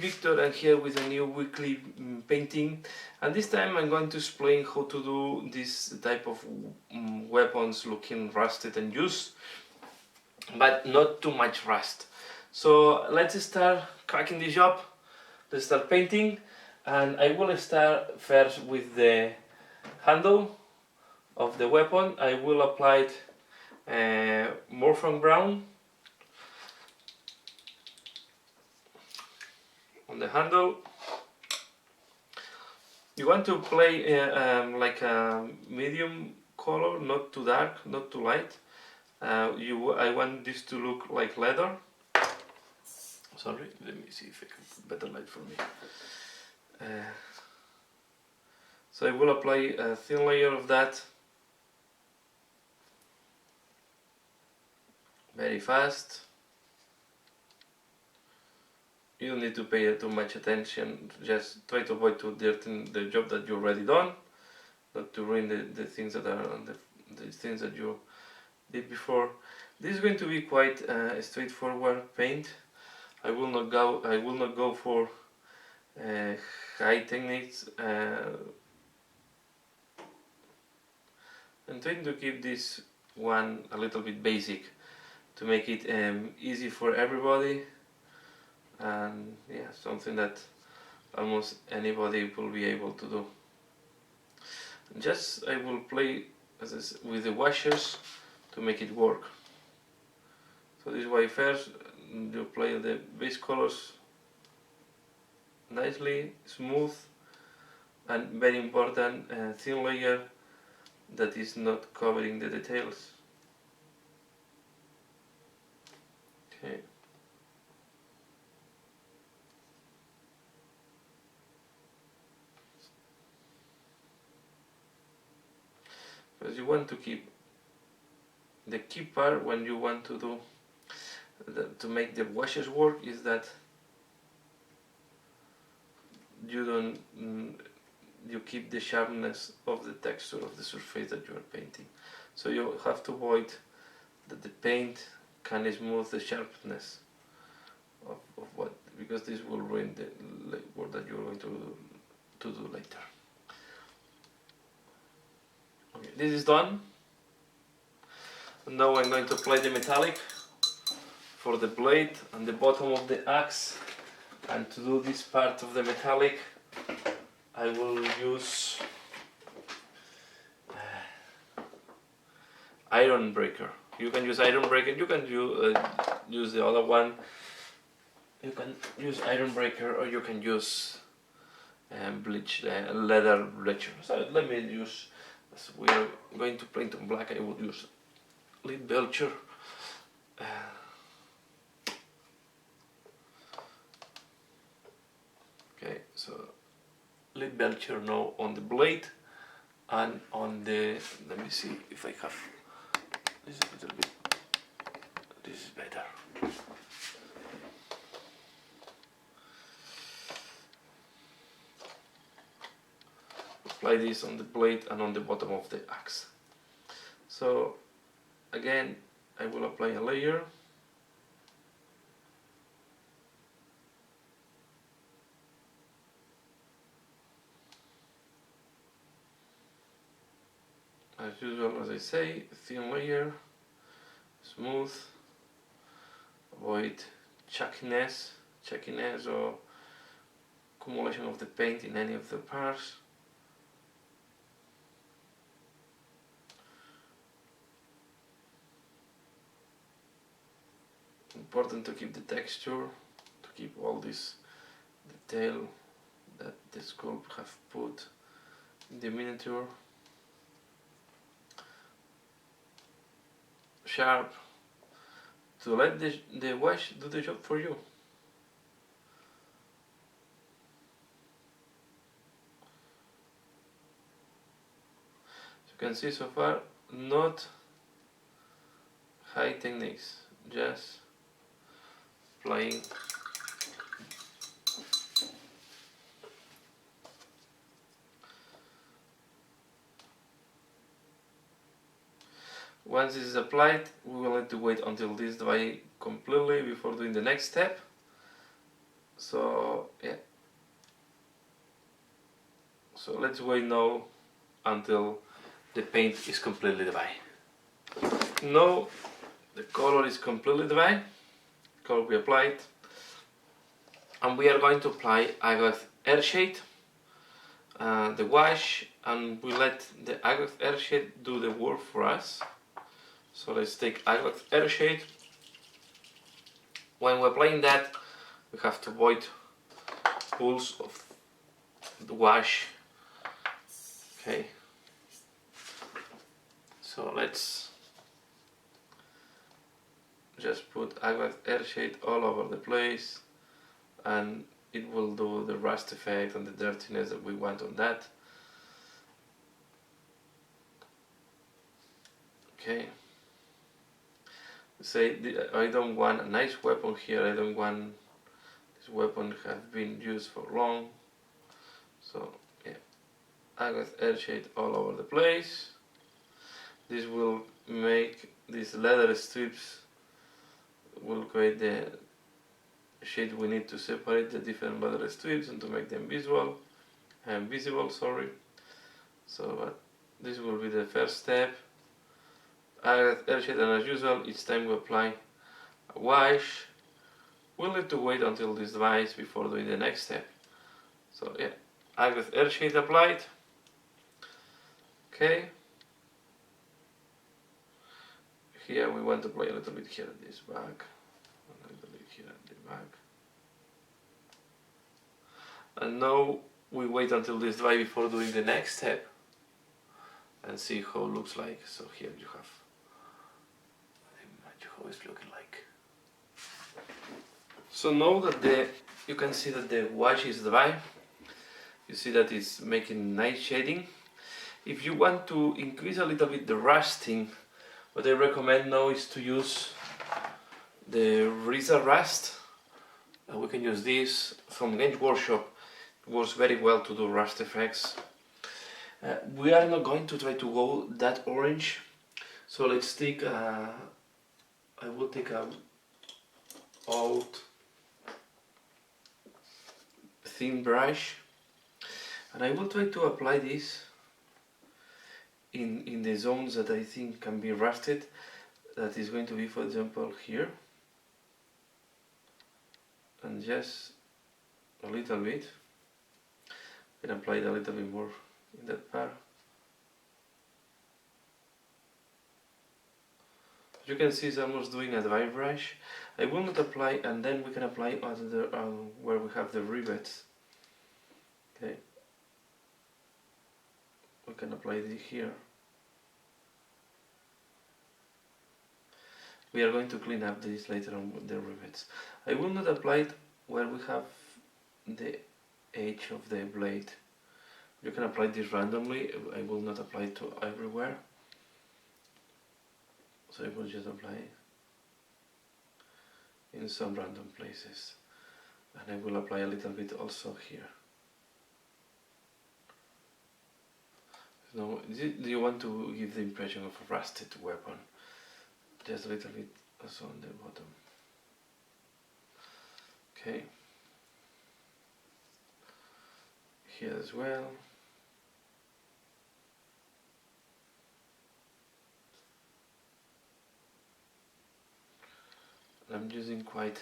Victor, and here with a new weekly painting, and this time I'm going to explain how to do this type of weapons looking rusted and used, but not too much rust. So let's start cracking this up. Let's start painting, and I will start first with the handle of the weapon. I will apply Morphin brown on the handle. You want to play like a medium color, not too dark, not too light. I want this to look like leather. Sorry, let me see if I can put better light for me. So I will apply a thin layer of that very fast. You don't need to pay too much attention, just try to avoid to dirty the job that you already done, not to ruin the things that are on the things that you did before. This is going to be quite straightforward paint. I will not go for high techniques. I'm trying to keep this one a little bit basic to make it easy for everybody, and yeah, something that almost anybody will be able to do. Just I will play with the washes to make it work. So this way, first you play the base colors nicely, smooth, and very important, thin layer that is not covering the details. Okay. Because you want to keep the key part when you want to do to make the washes work is that you keep the sharpness of the texture of the surface that you are painting. So you have to avoid that the paint can smooth the sharpness of what, because this will ruin the work that you're going to do later. Okay, this is done. Now I'm going to apply the metallic for the blade and the bottom of the axe, and to do this part of the metallic I will use iron breaker. You can use iron breaker, you can use the other one. You can use iron breaker, or you can use leather bleacher. So let me use, as we are going to paint on black, I will use lead belcher. Okay, so lead belcher now on the blade and on the, let me see if I have this a little bit, this is better. Apply this on the blade and on the bottom of the axe. So again, I will apply a layer. As usual, as I say, thin layer, smooth, avoid chalkiness or accumulation of the paint in any of the parts. Important to keep the texture, to keep all this detail that the sculpt have put in the miniature sharp, to let the wash do the job for you. As you can see so far, not high techniques, just applying. Once this is applied, we will need to wait until this dries completely before doing the next step. So yeah, so let's wait now until the paint is completely dry. Now the color is completely dry, color we applied, and we are going to apply Agrax Earthshade, the wash, and we let the Agrax Earthshade do the work for us. So let's take Agrax Earthshade. When we're applying that, we have to avoid pools of the wash. Okay, so let's just put Agrax Earthshade all over the place, and it will do the rust effect and the dirtiness that we want on that. Okay, say I don't want a nice weapon here, I don't want this weapon have been used for long. So yeah, Agrax Earthshade all over the place. This will make these leather strips, will create the shade we need to separate the different leather strips and to make them visible. Sorry. So this will be the first step. Agrax Earthshade, and as usual, each time we apply a wash, we'll need to wait until this dries before doing the next step. So yeah, Agrax Earthshade applied. Okay. Here we want to apply a little bit here at this back, a little bit here at the back. And now we wait until this dry before doing the next step and see how it looks like. So here you have the image how it's looking like. So now that you can see that the wash is dry, you see that it's making nice shading. If you want to increase a little bit the rusting, what I recommend now is to use the Risa Rust. We can use this from Games Workshop. It works very well to do rust effects. We are not going to try to go that orange, so let's take I will take a old thin brush, and I will try to apply this in the zones that I think can be rusted. That is going to be, for example, here, and just a little bit. I can apply it a little bit more in that part. As you can see, it's almost doing a dry brush. I will not apply, and then we can apply where we have the rivets. Okay, we can apply it here. We are going to clean up this later on with the rivets. I will not apply it where we have the edge of the blade. You can apply this randomly. I will not apply it to everywhere. So I will just apply it in some random places. And I will apply a little bit also here. So, do you want to give the impression of a rusted weapon? Just a little bit also on the bottom. Okay. Here as well. I'm using quite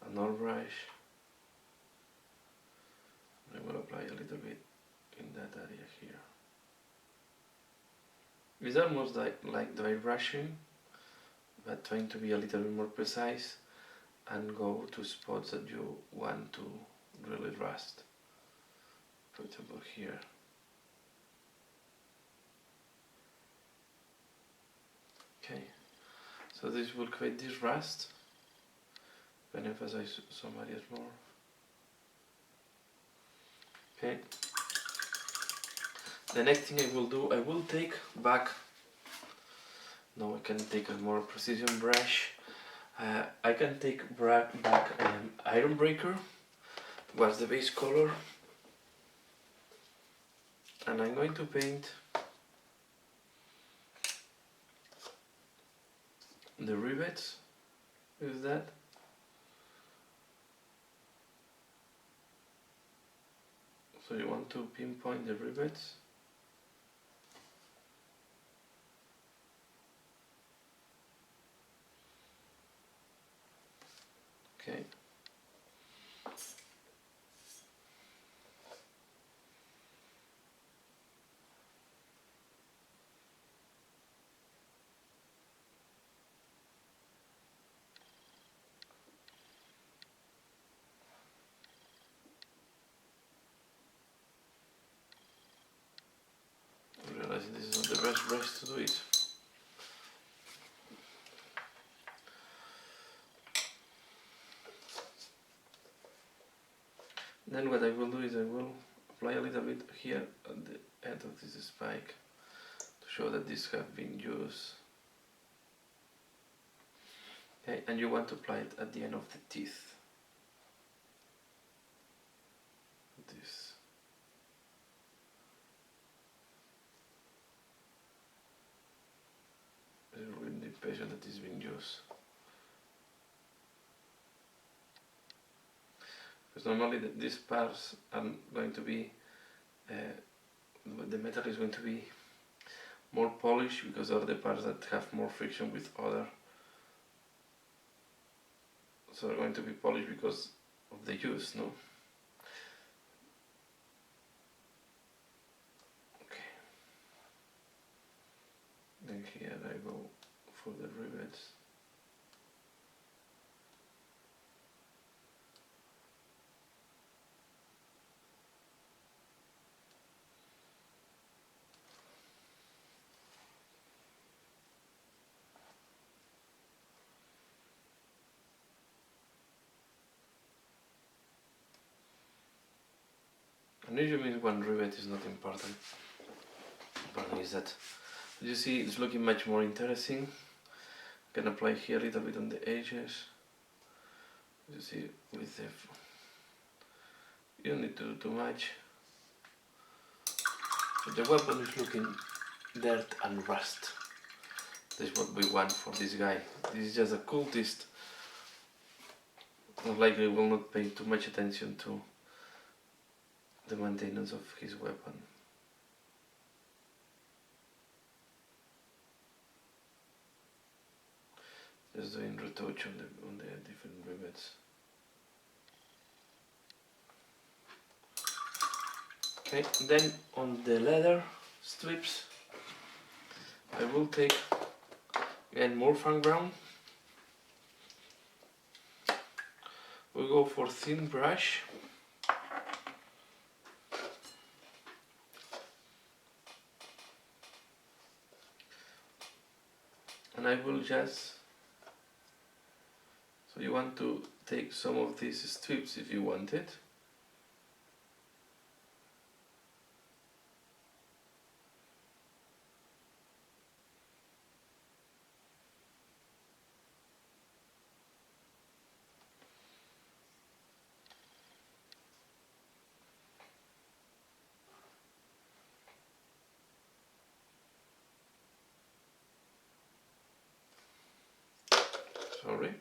an old brush. I will apply a little bit in that area here. It's almost like dry brushing, but trying to be a little bit more precise and go to spots that you want to really rust. For example, here. Okay, so this will create this rust. Can emphasize some areas more. Okay. The next thing I will do, I will take back. Now I can take a more precision brush. I can take back Iron Breaker. Was the base color, and I'm going to paint the rivets with that. So you want to pinpoint the rivets. Okay. I'm realizing this is not the best brush to do it. Then what I will do is I will apply a little bit here at the end of this spike to show that these have been used. Okay, and you want to apply it at the end of the teeth. This. This will give the impression that it's been used. Because normally these parts are going to be, the metal is going to be more polished because are the parts that have more friction with other. So they're going to be polished because of the use, no? Okay. Then here I go for the rivets. And usually means one rivet is not important. Important is that you see it's looking much more interesting. Can apply here a little bit on the edges. You see with the you don't need to do too much. But the weapon is looking dirt and rust. That's what we want for this guy. This is just a cultist. Most likely will not pay too much attention to the maintenance of his weapon. Just doing retouch on the different rivets. Okay, then on the leather strips I will take again more fang brown. We'll go for thin brush. And I will just, so you want to take some of these strips if you want it. Sorry.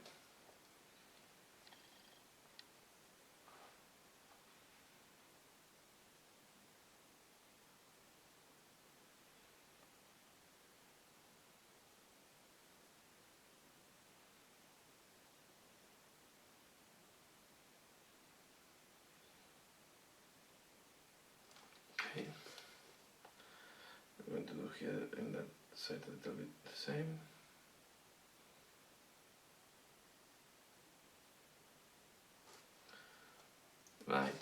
Okay. I'm going to do here in that side a little bit the same. Right.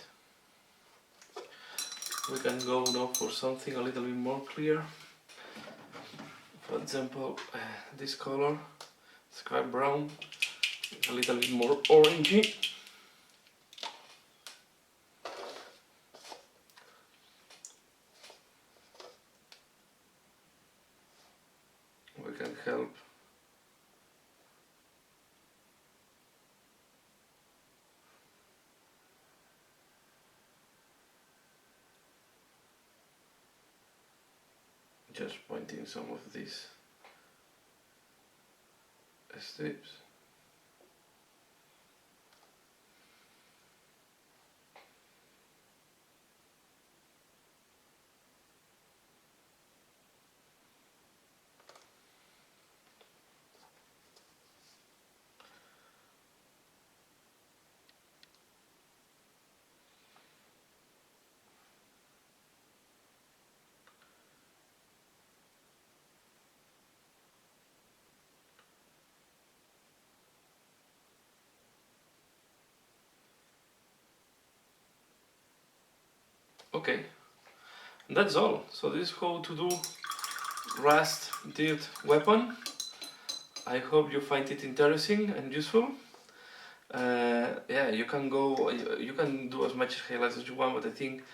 We can go now for something a little bit more clear. For example, this color, scrap brown, a little bit more orangey. We can help just pointing some of these strips. Okay, that's all. So this is how to do rust dirt weapon. I hope you find it interesting and useful. Yeah, you can do as much highlights as you want, but I think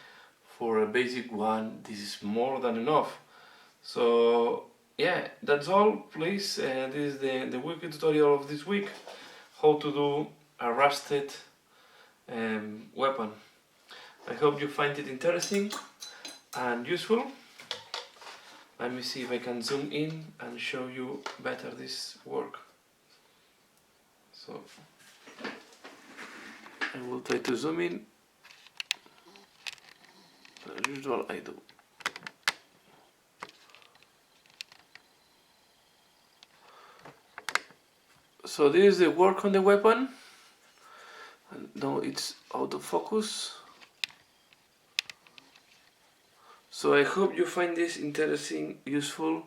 for a basic one this is more than enough. So yeah, that's all. Please, this is the weekly tutorial of this week, how to do a rusted weapon. I hope you find it interesting and useful. Let me see if I can zoom in and show you better this work. So I will try to zoom in. As usual, I do. So this is the work on the weapon. And now it's out of focus. So I hope you find this interesting, useful,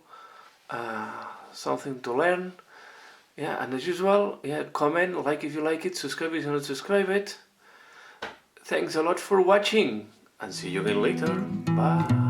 something to learn. Yeah, and as usual, yeah, comment, like if you like it, subscribe if you not subscribe it. Thanks a lot for watching, and see you again later. Bye.